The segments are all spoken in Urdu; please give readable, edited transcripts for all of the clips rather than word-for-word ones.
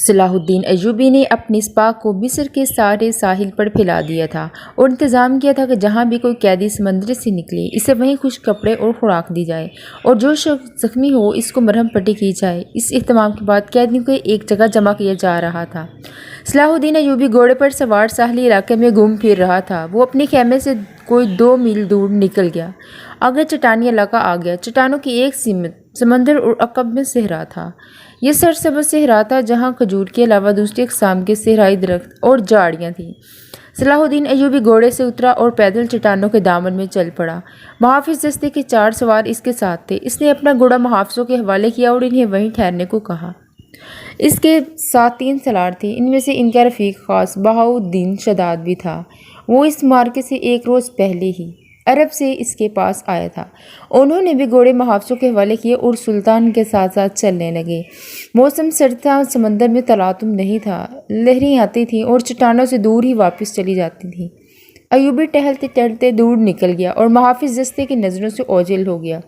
صلاح الدین ایوبی نے اپنی سپاہ کو مصر کے سارے ساحل پر پھیلا دیا تھا اور انتظام کیا تھا کہ جہاں بھی کوئی قیدی سمندر سے نکلے اسے وہیں خشک کپڑے اور خوراک دی جائے، اور جو شخص زخمی ہو اس کو مرہم پٹی کی جائے۔ اس اہتمام کے بعد قیدیوں کو ایک جگہ جمع کیا جا رہا تھا۔ صلاح الدین ایوبی گھوڑے پر سوار ساحلی علاقے میں گھوم پھر رہا تھا۔ وہ اپنے خیمے سے کوئی 2 میل دور نکل گیا۔ آگے چٹانی علاقہ آ گیا، چٹانوں کی ایک سمت سمندر اور عقب میں صحرا تھا۔ یہ سرسبز صحرا تھا جہاں کھجور کے علاوہ دوسری اقسام کے صحرائی درخت اور جھاڑیاں تھیں۔ صلاح الدین ایوبی گھوڑے سے اترا اور پیدل چٹانوں کے دامن میں چل پڑا۔ محافظ دستے کے 4 سوار اس کے ساتھ تھے۔ اس نے اپنا گھوڑا محافظوں کے حوالے کیا اور انہیں وہیں ٹھہرنے کو کہا۔ اس کے ساتھ 3 سالار تھے، ان میں سے ان کا رفیق خاص بہاؤالدین شداد بھی تھا۔ وہ اس معرکے سے 1 روز پہلے ہی عرب سے اس کے پاس آیا تھا۔ انہوں نے بھی گھوڑے محافظوں کے حوالے کیے اور سلطان کے ساتھ ساتھ چلنے لگے۔ موسم سرد تھا، سمندر میں تلاطم نہیں تھا، لہریں آتی تھیں اور چٹانوں سے دور ہی واپس چلی جاتی تھیں۔ ایوبی ٹہلتے ٹہلتے دور نکل گیا اور محافظ دستے کی نظروں سے اوجھل ہو گیا۔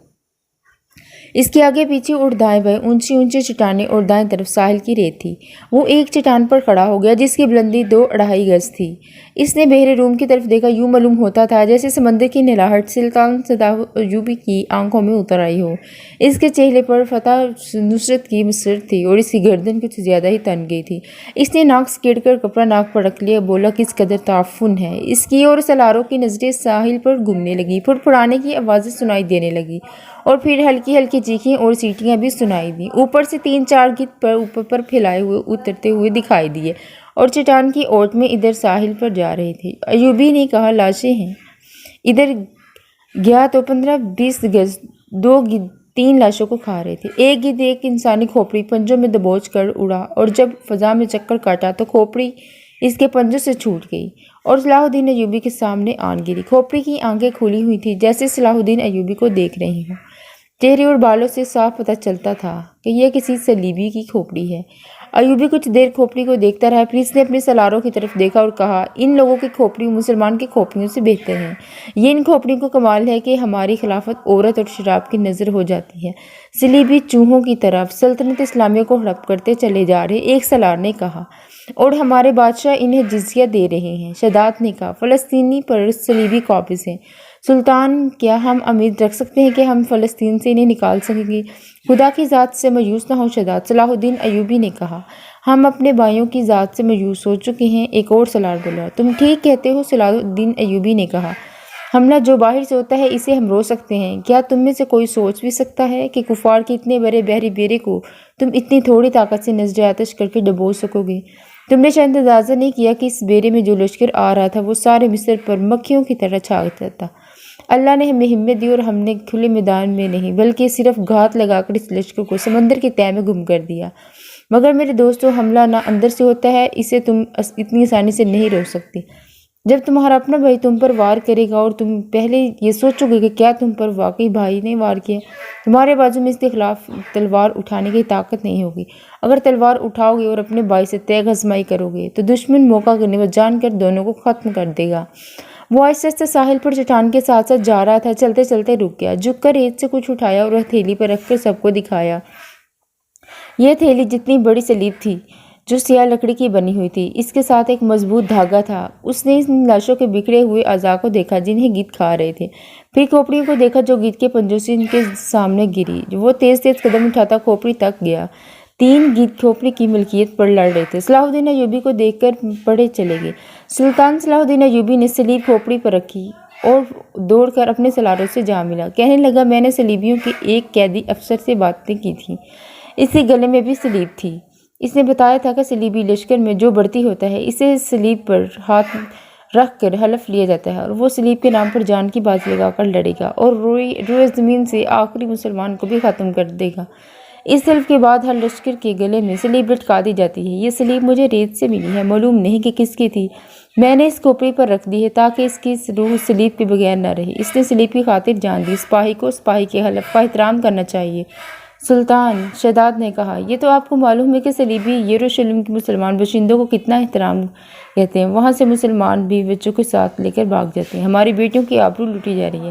اس کے آگے پیچھے اور دائیں بائیں اونچی اونچی چٹانیں اور دائیں طرف ساحل کی ریت تھی۔ وہ ایک چٹان پر کھڑا ہو گیا جس کی بلندی 2-2.5 گز تھی۔ اس نے بحر روم کی طرف دیکھا، یوں معلوم ہوتا تھا جیسے سمندر کی نلاہٹ سلطان صلاح ایوبی کی آنکھوں میں اتر آئی ہو۔ اس کے چہرے پر فتح نصرت کی مسرت تھی اور اس کی گردن کچھ زیادہ ہی تن گئی تھی۔ اس نے ناک سکیڑ کر کپڑا ناک پر رکھ لیا، بولا کس قدر تعفن ہے اس کی، اور سالاروں کی نظریں ساحل پر گھومنے لگی، پھڑپھڑانے کی آوازیں سنائی دینے لگی اور پھر ہلکی ہلکی چیخیں اور سیٹیاں بھی سنائی دیں۔ اوپر سے 3-4 گدھ پر اوپر پر پھیلائے ہوئے اترتے ہوئے دکھائی دیے اور چٹان کی اوٹ میں ادھر ساحل پر جا رہے تھے۔ ایوبی نے کہا، لاشیں ہیں۔ ادھر گیا تو 15-20 گز 2 گدھ 3 لاشوں کو کھا رہے تھے۔ ایک گدھ ایک انسانی کھوپڑی پنجوں میں دبوچ کر اڑا اور جب فضا میں چکر کاٹا تو کھوپڑی اس کے پنجوں سے چھوٹ گئی اور صلاح الدین ایوبی کے سامنے آن گری۔ کھوپڑی کی آنکھیں کھلی ہوئی تھیں جیسے صلاح الدین ایوبی کو دیکھ رہی ہوں۔ چہرے اور بالوں سے صاف پتہ چلتا تھا کہ یہ کسی صلیبی کی کھوپڑی ہے۔ ایوبی کچھ دیر کھوپڑی کو دیکھتا رہا، پھر اس نے اپنے سالاروں کی طرف دیکھا اور کہا، ان لوگوں کی کھوپڑی مسلمان کی کھوپڑیوں سے بہتر ہے۔ یہ ان کھوپڑیوں کو کمال ہے کہ ہماری خلافت عورت اور شراب کی نظر ہو جاتی ہے۔ صلیبی چوہوں کی طرف سلطنت اسلامیہ کو ہڑپ کرتے چلے جا رہے، ایک سالار نے کہا، اور ہمارے بادشاہ انہیں جزیہ دے رہے ہیں۔ شداد نے کہا، فلسطینی پر صلیبی قابض ہیں۔ سلطان، کیا ہم امید رکھ سکتے ہیں کہ ہم فلسطین سے انہیں نکال سکیں گے؟ خدا کی ذات سے مایوس نہ ہو شداد، صلاح الدین ایوبی نے کہا، ہم اپنے بھائیوں کی ذات سے مایوس ہو چکے ہیں۔ ایک اور سالار بولا، تم ٹھیک کہتے ہو، صلاح الدین ایوبی نے کہا، حملہ جو باہر سے ہوتا ہے اسے ہم روک سکتے ہیں۔ کیا تم میں سے کوئی سوچ بھی سکتا ہے کہ کفار کے اتنے بڑے بحری بیڑے کو تم اتنی تھوڑی طاقت سے نذر آتش کر کے ڈبو سکو گے؟ تم نے شاید اندازہ نہیں کیا کہ اس بیڑے میں جو لشکر آ رہا تھا وہ سارے مصر پر مکھیوں کی طرح چھا جاتا۔ اللہ نے ہمیں ہمت دی اور ہم نے کھلے میدان میں نہیں بلکہ صرف گھات لگا کر اس لشکر کو سمندر کے تہہ میں گم کر دیا۔ مگر میرے دوستو، حملہ نہ اندر سے ہوتا ہے، اسے تم اتنی آسانی سے نہیں روک سکتے۔ جب تمہارا اپنا بھائی تم پر وار کرے گا اور تم پہلے یہ سوچو گے کہ کیا تم پر واقعی بھائی نے وار کیا، تمہارے بازو میں اس کے خلاف تلوار اٹھانے کی طاقت نہیں ہوگی۔ اگر تلوار اٹھاؤ گے اور اپنے بھائی سے تیغ آزمائی کرو گے تو دشمن موقع غنیمت جان کر دونوں کو ختم کر دے گا۔ وہ آہستہ آہستہ ساحل پر چٹان کے ساتھ ساتھ جا رہا تھا، چلتے چلتے رک گیا، جھک کر ریت سے کچھ اٹھایا اور ہتھیلی پر رکھ کر سب کو دکھایا۔ یہ ہتھیلی جتنی بڑی صلیب تھی جو سیاہ لکڑی کی بنی ہوئی تھی، اس کے ساتھ ایک مضبوط دھاگا تھا۔ اس نے ان لاشوں کے بکھرے ہوئے اعضاء کو دیکھا جنہیں گدھ کھا رہے تھے، پھر کھوپڑیوں کو دیکھا جو گدھ کے پنجوں سے ان کے سامنے گری۔ وہ تیز تیز قدم اٹھاتا کھوپڑی تک گیا۔ 3 گدھ کھوپڑی کی ملکیت پر لڑ رہے تھے۔ صلاح الدین ایوبی کو دیکھ کر بڑھے چلے گئے۔ سلطان صلاح الدین ایوبی نے صلیب کھوپڑی پر رکھی اور دوڑ کر اپنے سالاروں سے جا ملا۔ کہنے لگا، میں نے صلیبیوں کے ایک قیدی افسر سے باتیں کی تھیں، اس کے گلے میں بھی صلیب تھی۔ اس نے بتایا تھا کہ صلیبی لشکر میں جو بڑھتی ہوتا ہے اسے صلیب پر ہاتھ رکھ کر حلف لیا جاتا ہے اور وہ صلیب کے نام پر جان کی بازی لگا کر لڑے گا اور روئے زمین سے آخری مسلمان کو بھی ختم کر دے گا۔ اس حلف کے بعد ہر لشکر کے گلے میں صلیب لٹکا دی جاتی ہے۔ یہ صلیب مجھے ریت سے ملی ہے، معلوم نہیں کہ کس کی تھی، میں نے اس کھوپڑی پر رکھ دی ہے تاکہ اس کی روح صلیب کے بغیر نہ رہے۔ اس نے صلیب کی خاطر جان دی، سپاہی کو سپاہی کے حلف کا احترام کرنا چاہیے۔ سلطان، شداد نے کہا، یہ تو آپ کو معلوم ہے کہ صلیبی یروشلم کے مسلمان باشندوں کو کتنا احترام کہتے ہیں، وہاں سے مسلمان بھی بچوں کے ساتھ لے کر بھاگ جاتے ہیں، ہماری بیٹیوں کی آبرو لوٹی جا رہی ہے۔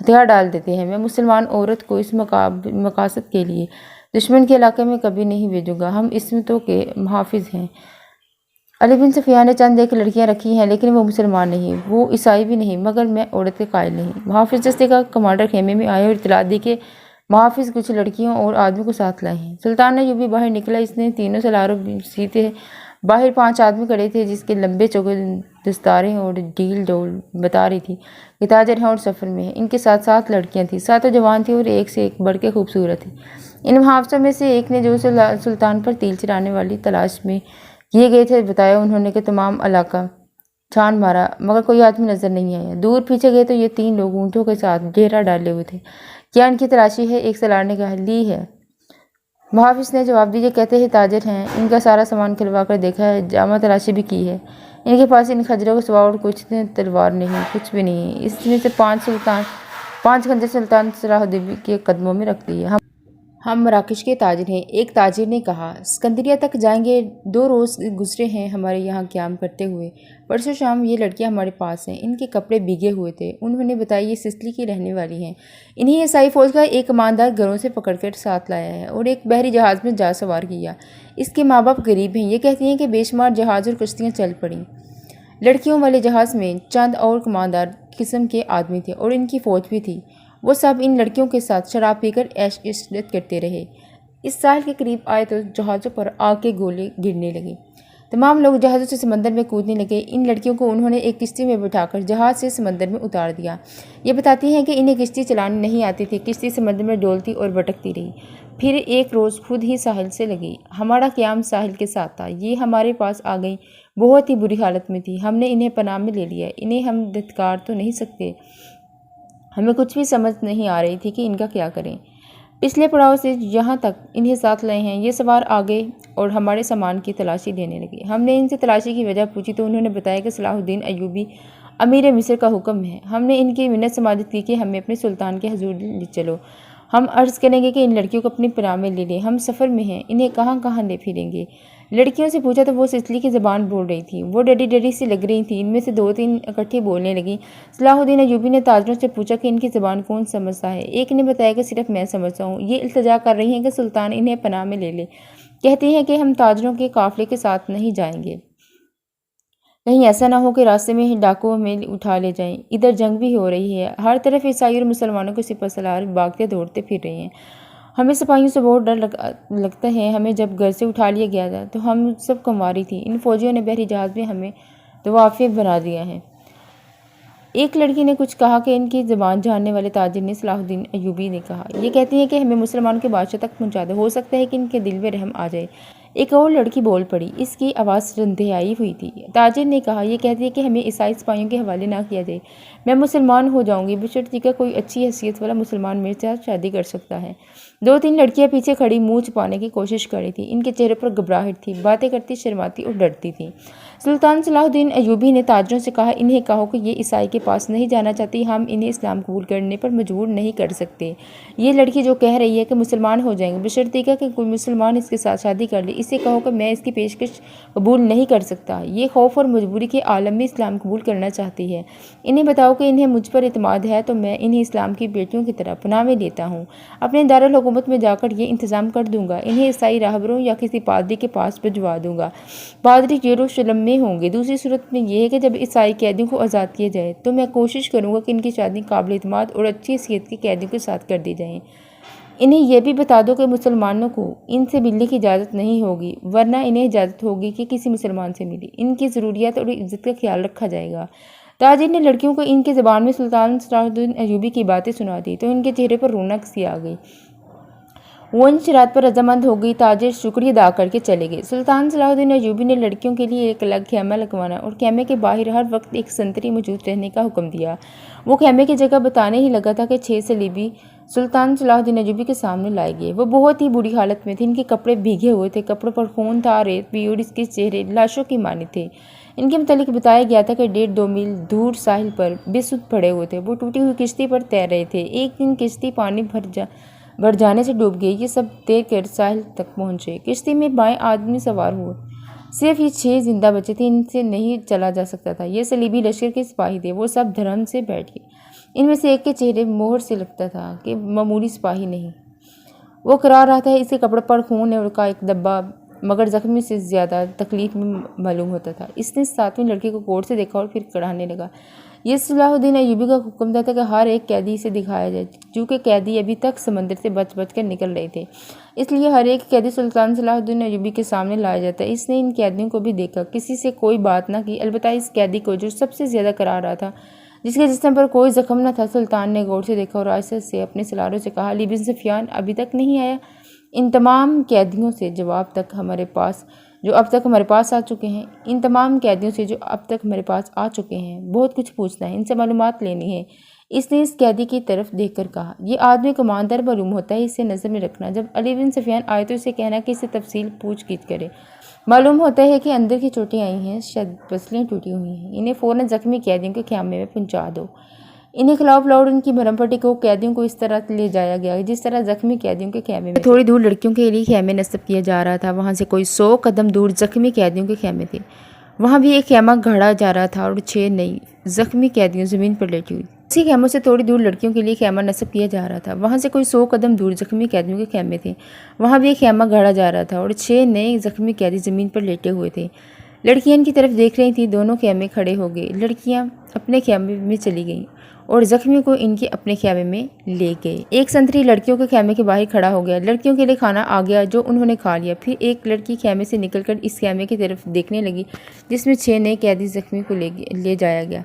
ہتھیار ڈال دیتے ہیں۔ میں مسلمان عورت کو اس مقاصد کے لیے دشمن کے علاقے میں کبھی نہیں بھیجوں گا۔ ہم عصمتوں کے محافظ ہیں۔ علی بن سفیان نے چند ایک لڑکیاں رکھی ہیں، لیکن وہ مسلمان نہیں، وہ عیسائی بھی نہیں، مگر میں عورت کے قائل نہیں۔ محافظ دستے کا کمانڈر خیمے میں آیا اور اطلاع دی کہ محافظ کچھ لڑکیوں اور آدمی کو ساتھ لائے ہیں۔ سلطان ایوبی باہر نکلا، اس نے تینوں سلاروں سیتے باہر 5 آدمی کھڑے تھے، جس کے لمبے چوگے دستاریں اور ڈھیل ڈول بتا رہی تھی کہ تاجر ہیں اور سفر میں ہیں۔ ان کے ساتھ 7 لڑکیاں تھیں، 7 جوان تھیں اور ایک سے ایک بڑھ کے خوبصورت تھیں۔ ان محافظوں میں سے ایک نے جو سلطان پر تیر چلانے والی تلاش میں کیے گئے تھے بتایا۔ انہوں نے کہ تمام علاقہ چھان مارا مگر کوئی آدمی نظر نہیں آیا۔ دور پیچھے گئے تو یہ 3 لوگ اونٹوں کے ساتھ ڈیرا ڈالے ہوئے تھے۔ کیا ان کی تلاشی ہے؟ ایک سالار نے کہا، لی ہے۔ محافظ نے جواب دیا، کہتے ہیں تاجر ہیں، ان کا سارا سامان کھلوا کر دیکھا ہے، جامع تلاشی بھی کی ہے، ان کے پاس ان خنجروں کے سوا اور کچھ تلوار نہیں، کچھ بھی نہیں ہے۔ اس میں سے 5 خنجر سلطان صلاح الدین کے قدموں میں رکھ دیے۔ ہم مراکش کے تاجر ہیں۔ ایک تاجر نے کہا، اسکندریہ تک جائیں گے، 2 روز گزرے ہیں ہمارے یہاں قیام کرتے ہوئے۔ پرسوں شام یہ لڑکیاں ہمارے پاس ہیں، ان کے کپڑے بھیگے ہوئے تھے۔ انہوں نے بتایا یہ سسلی کی رہنے والی ہیں، انہیں عیسائی فوج کا ایک کماندار گھروں سے پکڑ کر ساتھ لایا ہے اور ایک بحری جہاز میں جا سوار کیا۔ اس کے ماں باپ غریب ہیں۔ یہ کہتی ہیں کہ بے شمار جہاز اور کشتیاں چل پڑیں۔ لڑکیوں والے جہاز میں چند اور کماندار قسم کے آدمی تھے اور ان کی فوج بھی تھی۔ وہ سب ان لڑکیوں کے ساتھ شراب پی کر عیش عشرت کرتے رہے۔ اس ساحل کے قریب آئے تو جہازوں پر آگ کے گولے گرنے لگے۔ تمام لوگ جہازوں سے سمندر میں کودنے لگے۔ ان لڑکیوں کو انہوں نے ایک کشتی میں بٹھا کر جہاز سے سمندر میں اتار دیا۔ یہ بتاتی ہیں کہ انہیں کشتی چلانے نہیں آتی تھی، کشتی سمندر میں ڈولتی اور بھٹکتی رہی۔ پھر ایک روز خود ہی ساحل سے لگی۔ ہمارا قیام ساحل کے ساتھ تھا، یہ ہمارے پاس آ گئیں، بہت ہی بری حالت میں تھی۔ ہم نے انہیں پناہ میں لے لیا۔ انہیں ہم دھتکار تو نہیں سکتے، ہمیں کچھ بھی سمجھ نہیں آ رہی تھی کہ ان کا کیا کریں۔ پچھلے پڑاؤ سے یہاں تک انہیں ساتھ لائے ہیں۔ یہ سوار آ گئے اور ہمارے سامان کی تلاشی لینے لگے۔ ہم نے ان سے تلاشی کی وجہ پوچھی تو انہوں نے بتایا کہ صلاح الدین ایوبی امیر مصر کا حکم ہے۔ ہم نے ان کی منت سماجت کی کہ ہمیں اپنے سلطان کے حضور لے چلو، ہم عرض کریں گے کہ ان لڑکیوں کو اپنی پناہ میں لے لیں، ہم سفر میں ہیں، انہیں کہاں کہاں لے پھریں گے۔ لڑکیوں سے پوچھا تو وہ سسلی کی زبان بول رہی تھیں، وہ ڈری ڈری سی لگ رہی تھیں۔ ان میں سے 2-3 اکٹھی بولنے لگیں۔ صلاح الدین ایوبی نے تاجروں سے پوچھا کہ ان کی زبان کون سمجھتا ہے؟ ایک نے بتایا کہ صرف میں سمجھتا ہوں۔ یہ التجا کر رہی ہیں کہ سلطان انہیں پناہ میں لے لے، کہتی ہیں کہ ہم تاجروں کے قافلے کے ساتھ نہیں جائیں گے، کہیں ایسا نہ ہو کہ راستے میں ہی ڈاکو ہمیں اٹھا لے جائیں۔ ادھر جنگ بھی ہو رہی ہے، ہر طرف عیسائی اور مسلمانوں کے سپہ سالار بھاگتے دوڑتے پھر رہے ہیں۔ ہمیں سپاہیوں سے بہت ڈر لگتا ہے۔ ہمیں جب گھر سے اٹھا لیا گیا تھا تو ہم سب کنواری تھیں، ان فوجیوں نے بحری جہاز میں ہمیں دوافع بنا دیا ہے۔ ایک لڑکی نے کچھ کہا کہ ان کی زبان جاننے والے تاجر نے صلاح الدین ایوبی نے کہا، یہ کہتی ہیں کہ ہمیں مسلمانوں کے بادشاہ تک پہنچا دو، ہو سکتا ہے کہ ان کے دل میں رحم آ جائے۔ ایک اور لڑکی بول پڑی، اس کی آواز رندھائی ہوئی تھی۔ تاجر نے کہا، یہ کہتی ہے کہ ہمیں عیسائی سپاہیوں کے حوالے نہ کیا جائے، میں مسلمان ہو جاؤں گی بشرط کہ کوئی اچھی حیثیت والا مسلمان میرے ساتھ شادی کر سکتا ہے۔ 2-3 لڑکیاں پیچھے کھڑی منہ چھپانے کی کوشش کر رہی تھیں، ان کے چہرے پر گھبراہٹ تھی، باتیں کرتی شرماتی اور ڈرتی تھیں۔ سلطان صلاح الدین ایوبی نے تاجروں سے کہا، انہیں کہو کہ یہ عیسائی کے پاس نہیں جانا چاہتی، ہم انہیں اسلام قبول کرنے پر مجبور نہیں کر سکتے۔ یہ لڑکی جو کہہ رہی ہے کہ مسلمان ہو جائیں گے بشرط کہ کوئی مسلمان اس کے ساتھ شادی کر لے، اسے کہو کہ میں اس کی پیشکش قبول نہیں کر سکتا۔ یہ خوف اور مجبوری کے عالم میں اسلام قبول کرنا چاہتی ہے۔ انہیں بتاؤ کہ انہیں مجھ پر اعتماد ہے تو میں انہیں اسلام کی بیٹیوں کی طرح پناہ میں لیتا ہوں، اپنے دارالحکومت میں جا کر یہ انتظام کر دوں گا، انہیں عیسائی راہبروں یا کسی پادری کے پاس بھجوا دوں گا۔ پادری یروشلم میں ہوں گے۔ دوسری صورت میں یہ ہے کہ جب عیسائی قیدیوں کو آزاد کیا جائے تو میں کوشش کروں گا کہ ان کی شادی قابل اعتماد اور اچھی حیثیت کے قیدیوں کے ساتھ کر دی جائیں۔ انہیں یہ بھی بتا دو کہ مسلمانوں کو ان سے ملنے کی اجازت نہیں ہوگی، ورنہ انہیں اجازت ہوگی کہ کسی مسلمان سے ملے، ان کی ضروریات اور عزت کا خیال رکھا جائے گا۔ تاجر نے لڑکیوں کو ان کی زبان میں سلطان صلاح الدین ایوبی کی باتیں سنا دی تو ان کے چہرے پر رونق سی آ گئی، وہ ان شرائط پر رضامند ہو گئی۔ تاجر شکریہ ادا کر کے چلے گئے۔ سلطان صلاح الدین ایوبی نے لڑکیوں کے لیے ایک الگ خیمہ لگوانا اور خیمے کے باہر ہر وقت ایک سنتری موجود رہنے کا حکم دیا۔ وہ خیمے کی جگہ بتانے ہی لگا تھا کہ 6 صلیبی سلطان صلاح الدین ایوبی کے سامنے لائے گئے۔ وہ بہت ہی بری حالت میں تھے، ان کے کپڑے بھیگے ہوئے تھے، کپڑوں پر خون تھا، ریت بھی، اور اس کے چہرے لاشوں کی مانند تھے۔ ان کے متعلق بتایا گیا تھا کہ 1.5-2 میل دور ساحل پر بے سود پڑے ہوئے تھے، وہ ٹوٹی ہوئی کشتی پر تیر رہے تھے۔ ایک دن کشتی پانی بھر جانے سے ڈوب گئی۔ یہ سب تیر کر ساحل تک پہنچے، کشتی میں 22 آدمی سوار ہوئے، صرف یہ 6 زندہ بچے تھے، ان سے نہیں چلا جا سکتا تھا۔ یہ صلیبی لشکر کے سپاہی تھے، وہ سب دھرم سے بیٹھ گئے۔ ان میں سے ایک کے چہرے مہر سے لگتا تھا کہ معمولی سپاہی نہیں۔ وہ کرا رہا تھا، اس کے کپڑے پر خون کا ایک دبا مگر زخمی سے زیادہ تکلیف میں معلوم ہوتا تھا۔ اس نے 7ویں لڑکے کو غور سے دیکھا اور پھر کڑھانے لگا۔ یہ صلاح الدین ایوبی کا حکم تھا کہ ہر ایک قیدی سے دکھایا جائے، چونکہ قیدی ابھی تک سمندر سے بچ بچ کر نکل رہے تھے، اس لیے ہر ایک قیدی سلطان صلاح الدین ایوبی کے سامنے لایا جاتا۔ اس نے ان قیدیوں کو بھی دیکھا، کسی سے کوئی بات نہ کی، البتہ اس قیدی کو جو سب سے زیادہ کرا رہا تھا، جس کے جسم پر کوئی زخم نہ تھا، سلطان نے غور سے دیکھا اور آہستہ سے اپنے سلاروں سے کہا، علی بن سفیان ابھی تک نہیں آیا؟ ان تمام قیدیوں سے جو اب تک ہمارے پاس آ چکے ہیں، بہت کچھ پوچھنا ہے، ان سے معلومات لینی ہے۔ اس نے اس قیدی کی طرف دیکھ کر کہا، یہ آدمی کماندار معلوم ہوتا ہے، اسے نظر میں رکھنا، جب علی بن سفیان آئے تو اسے کہنا کہ اسے تفصیل پوچھ گچھ کرے۔ معلوم ہوتا ہے کہ اندر کی چوٹیں آئی ہیں، شاید پسلیاں ٹوٹی ہوئی ہیں، انہیں فوراً زخمی قیدیوں کے خیمے میں پہنچا دو۔ انہیں خلاف لاؤ، ان کی بھرم پٹی کو قیدیوں کو اس طرح لے جایا گیا جس طرح زخمی قیدیوں کے خیمے میں تھوڑی دور لڑکیوں کے لیے خیمے نصب کیا جا رہا تھا، وہاں سے کوئی 100 قدم دور زخمی قیدیوں کے خیمے تھے، وہاں بھی ایک خیمہ گھڑا جا رہا تھا اور 6 نئی زخمی قیدیوں زمین پر لیٹی ہوئی۔ اسی خیموں سے تھوڑی دور لڑکیوں کے لیے خیمہ نصب کیا جا رہا تھا، وہاں سے کوئی 100 قدم دور زخمی قیدیوں کے خیمے تھے، وہاں بھی ایک خیمہ گھڑا جا رہا تھا اور 6 نئے زخمی قیدی زمین پر لیٹے ہوئے تھے۔ لڑکیاں ان کی طرف دیکھ رہی تھیں، دونوں خیمے کھڑے ہو گئے، لڑکیاں اپنے خیمے میں چلی گئیں اور زخمیوں کو ان کے اپنے خیمے میں لے گئے۔ ایک سنتری لڑکیوں کے خیمے کے باہر کھڑا ہو گیا، لڑکیوں کے لیے کھانا آ گیا جو انہوں نے کھا لیا۔ پھر ایک لڑکی خیمے سے نکل کر اس خیمے کی طرف دیکھنے لگی جس میں 6 نئے قیدی زخمیوں کو لے جایا گیا۔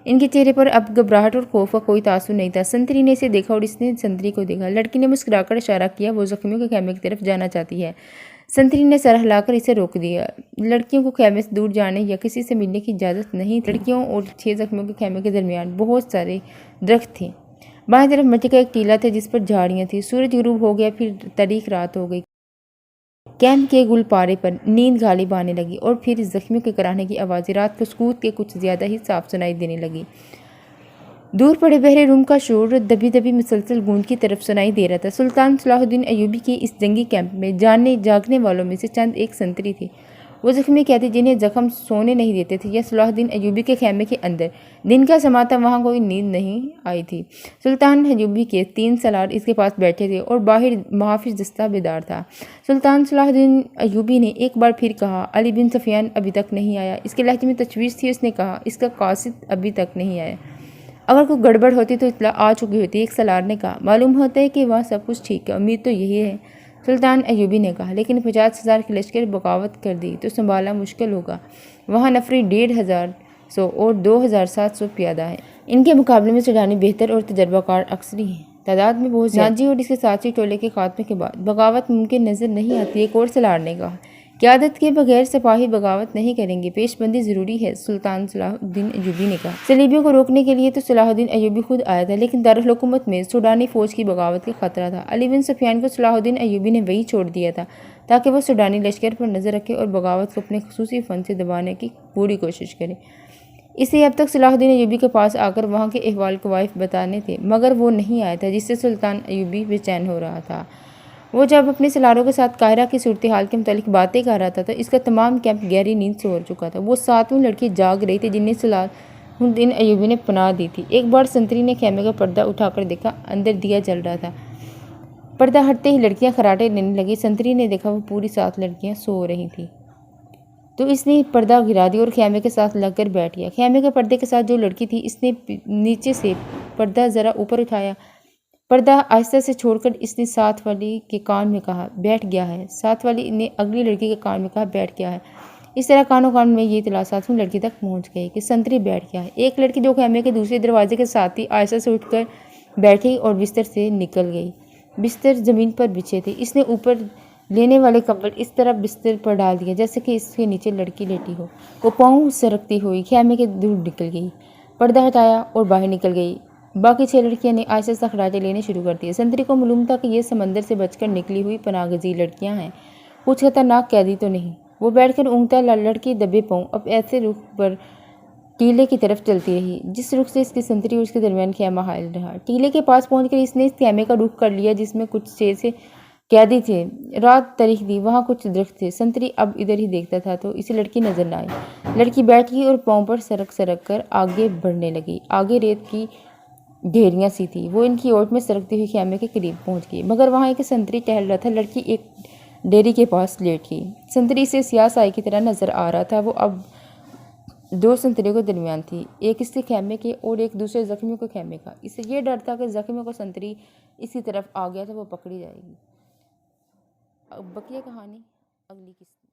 ان کے چہرے پر اب گھبراہٹ اور خوف کا کوئی تاثر نہیں تھا۔ سنتری نے اسے دیکھا اور اس نے سنتری کو دیکھا۔ لڑکی نے مسکرا کر اشارہ کیا، وہ زخمیوں کے خیمے کی طرف جانا چاہتی ہے۔ سنتری نے سر ہلا کر اسے روک دیا۔ لڑکیوں کو خیمے سے دور جانے یا کسی سے ملنے کی اجازت نہیں تھی۔ لڑکیوں اور 6 زخمیوں کے خیمے کے درمیان بہت سارے درخت تھے، بائیں طرف مٹی کا ایک ٹیلہ تھا جس پر جھاڑیاں تھیں۔ سورج غروب ہو گیا، پھر تاریک رات ہو گئی۔ کیمپ کے گل پارے پر نیند غالب آنے لگی اور پھر زخمیوں کے کراہنے کی آوازیں رات کو سکوت کے کچھ زیادہ ہی صاف سنائی دینے لگی۔ دور پڑے بحر روم کا شور دبی دبی مسلسل گونج کی طرف سنائی دے رہا تھا۔ سلطان صلاح الدین ایوبی کے اس جنگی کیمپ میں جاگنے والوں میں سے چند ایک سنتری تھے، وہ زخمی قیدی جنہیں زخم سونے نہیں دیتے تھے یا صلاح الدین ایوبی کے خیمے کے اندر دن کا سما تھا، وہاں کوئی نیند نہیں آئی تھی۔ سلطان ایوبی کے 3 سالار اس کے پاس بیٹھے تھے اور باہر محافظ دستہ بیدار تھا۔ سلطان صلاح الدین ایوبی نے ایک بار پھر کہا، علی بن سفیان ابھی تک نہیں آیا۔ اس کے لہجے میں تشویش تھی۔ اس نے کہا، اس کا قاصد ابھی تک نہیں آیا، اگر کوئی گڑبڑ ہوتی تو اطلاع آ چکی ہوتی۔ ایک سالار نے کہا، معلوم ہوتا ہے کہ وہاں سب کچھ ٹھیک ہے، امید تو یہی ہے۔ سلطان ایوبی نے کہا، لیکن 50,000 کے لشکر بغاوت کر دی تو سنبھالنا مشکل ہوگا، وہاں نفری 1,500 اور 2,700 پیادہ ہیں۔ ان کے مقابلے میں سوڈانی بہتر اور تجربہ کار عسکری ہیں، تعداد میں بہت زیادہ۔ ناجی اور اس کے ساتھی ٹولے کے خاتمے کے بعد بغاوت ممکن نظر نہیں آتی۔ ایک اور سالار نے کہا، قیادت کے بغیر سپاہی بغاوت نہیں کریں گے، پیش بندی ضروری ہے۔ سلطان صلاح الدین ایوبی نے کہا، صلیبیوں کو روکنے کے لیے تو صلاح الدین ایوبی خود آیا تھا، لیکن دارالحکومت میں سوڈانی فوج کی بغاوت کا خطرہ تھا۔ علی بن سفیان کو صلاح الدین ایوبی نے وہیں چھوڑ دیا تھا تاکہ وہ سوڈانی لشکر پر نظر رکھے اور بغاوت کو اپنے خصوصی فن سے دبانے کی پوری کوشش کرے۔ اسے اب تک صلاح الدین ایوبی کے پاس آ کر وہاں کے احوال کوائف بتانے تھے، مگر وہ نہیں آیا تھا، جس سے سلطان ایوبی بے چین ہو رہا تھا۔ وہ جب اپنے سالاروں کے ساتھ قاہرہ کی صورتحال کے متعلق باتیں کر رہا تھا تو اس کا تمام کیمپ گہری نیند سے اوڑھ چکا تھا۔ وہ 7ویں لڑکی جاگ رہی تھی جنہیں صلاح الدین ایوبی نے پناہ دی تھی۔ ایک بار سنتری نے خیمے کا پردہ اٹھا کر دیکھا، اندر دیا جل رہا تھا۔ پردہ ہٹتے ہی لڑکیاں خراٹے لینے لگی۔ سنتری نے دیکھا وہ پوری 7 لڑکیاں سو رہی تھیں، تو اس نے پردہ گرا دیا اور خیمے کے ساتھ لگ کر بیٹھ گیا۔ خیمے کے پردے کے ساتھ جو لڑکی تھی، اس نے نیچے سے پردہ ذرا اوپر اٹھایا، پردہ آہستہ سے چھوڑ کر اس نے ساتھ والی کے کان میں کہا، بیٹھ گیا ہے۔ ساتھ والی نے اگلی لڑکی کے کان میں کہا، بیٹھ گیا ہے۔ اس طرح کانوں کان میں یہ اطلاع 7ویں لڑکی تک پہنچ گئی کہ سنتری بیٹھ گیا ہے۔ ایک لڑکی جو خیمے کے دوسرے دروازے کے ساتھ تھی، آہستہ سے اٹھ کر بیٹھی اور بستر سے نکل گئی۔ بستر زمین پر بچھے تھے، اس نے اوپر لینے والے کمبل اس طرح بستر پر ڈال دیا جیسے کہ اس کے نیچے لڑکی لیٹی ہو۔ وہ پاؤں سرکتی ہوئی خیمے کے دور نکل گئی، پردہ ہٹایا اور باہر نکل گئی۔ باقی 6 لڑکیاں نے آہستہ آہستہ خراٹے لینے شروع کر دیے۔ سنتری کو معلوم تھا کہ یہ سمندر سے بچ کر نکلی ہوئی پناہ گزین لڑکیاں ہیں، کچھ خطرناک قیدی تو نہیں۔ وہ بیٹھ کر اونگتا لڑکی دبے پاؤں اب ایسے رخ پر ٹیلے کی طرف چلتی رہی جس رخ سے اس کی سنتری اور اس کے درمیان خیمہ حائل رہا۔ ٹیلے کے پاس پہنچ کر اس نے اس خیمے کا رخ کر لیا جس میں کچھ 6 سے قیدی تھے۔ رات تاریک تھی، وہاں کچھ درخت تھے۔ سنتری اب ادھر ہی دیکھتا تھا تو اسے لڑکی نظر نہ آئی۔ لڑکی بیٹھ گئی اور پاؤں پر سرک سرک کر آگے بڑھنے لگی۔ آگے ریت کی ڈھیریاں سی تھی۔ وہ ان کی اوٹ میں سرکتے ہوئے خیمے کے قریب پہنچ گئی، مگر وہاں ایک سنتری ٹہل رہا تھا۔ لڑکی ایک ڈیری کے پاس لیٹ گئی۔ سنتری اسے سیاہ سائے کی طرح نظر آ رہا تھا۔ وہ اب دو سنتریوں کے درمیان تھی، ایک اس کے خیمے کے اور ایک دوسرے زخمیوں کے خیمے کا۔ اسے یہ ڈر تھا کہ زخمیوں کو سنتری اس کی طرف آ گیا تو وہ پکڑی جائے گی۔ بقیہ کہانی اگلی قسط